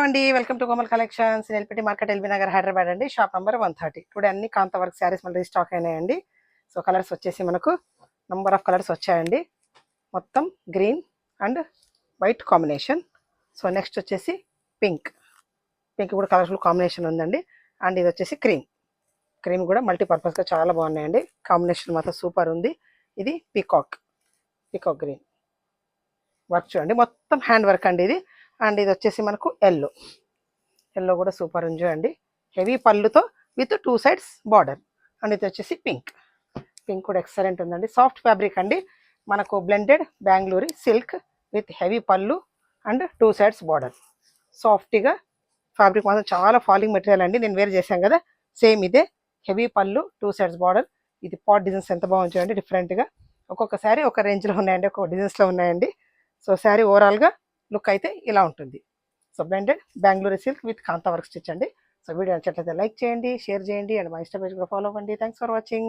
అండి, welcome to Komal collections. LPT market, LB Nagar, Hyderabad అండి. Shop number 130. Today అన్ని కాంత వర్క్ శారీస్ మళ్ళీ స్టాక్ అయినాయండి. సో కలర్స్ వచ్చేసి మనకు నంబర్ ఆఫ్ కలర్స్ వచ్చాయండి. మొత్తం green and white combination. So next వచ్చేసి పింక్ కూడా కలర్ఫుల్ కాంబినేషన్ ఉందండి. అండ్ ఇది వచ్చేసి క్రీమ్ కూడా మల్టీపర్పస్గా చాలా బాగున్నాయండి. కాంబినేషన్ మాత్రం సూపర్ ఉంది. ఇది పీకాక్ గ్రీన్ వర్క్ చూడండి, మొత్తం హ్యాండ్ వర్క్ అండి ఇది. అండ్ ఇది వచ్చేసి మనకు ఎల్లో కూడా సూపర్ ఉంది చూడండి, హెవీ పళ్ళుతో విత్ 2 sides బార్డర్. అండ్ ఇది వచ్చేసి పింక్ కూడా ఎక్సలెంట్ ఉందండి. సాఫ్ట్ ఫ్యాబ్రిక్ అండి, మనకు blended Bengaluru silk with heavy పళ్ళు అండ్ 2 sides బార్డర్. సాఫ్ట్గా ఫ్యాబ్రిక్ మాత్రం చాలా ఫాలింగ్ మెటీరియల్ అండి. నేను వేర్ చేశాను కదా, సేమ్ ఇదే హెవీ పళ్ళు 2 sides బార్డర్. ఇది పాట్ డిజైన్స్ ఎంత బాగుంది చూడండి, డిఫరెంట్గా. ఒక్కొక్కసారి ఒక రేంజ్లో ఉన్నాయండి, ఒక్కొక్క డిజైన్స్లో ఉన్నాయండి. సో శారీ ఓవరాల్గా లుక్ అయితే ఇలా ఉంటుంది. So blended Bengaluru silk with Kantha work stitch అండి. సో వీడియో నచ్చినట్లయితే లైక్ చేయండి, షేర్ చేయండి అండ్ మా ఇన్స్టా పేజ్ కూడా ఫాలో అవ్వండి. Thanks for watching.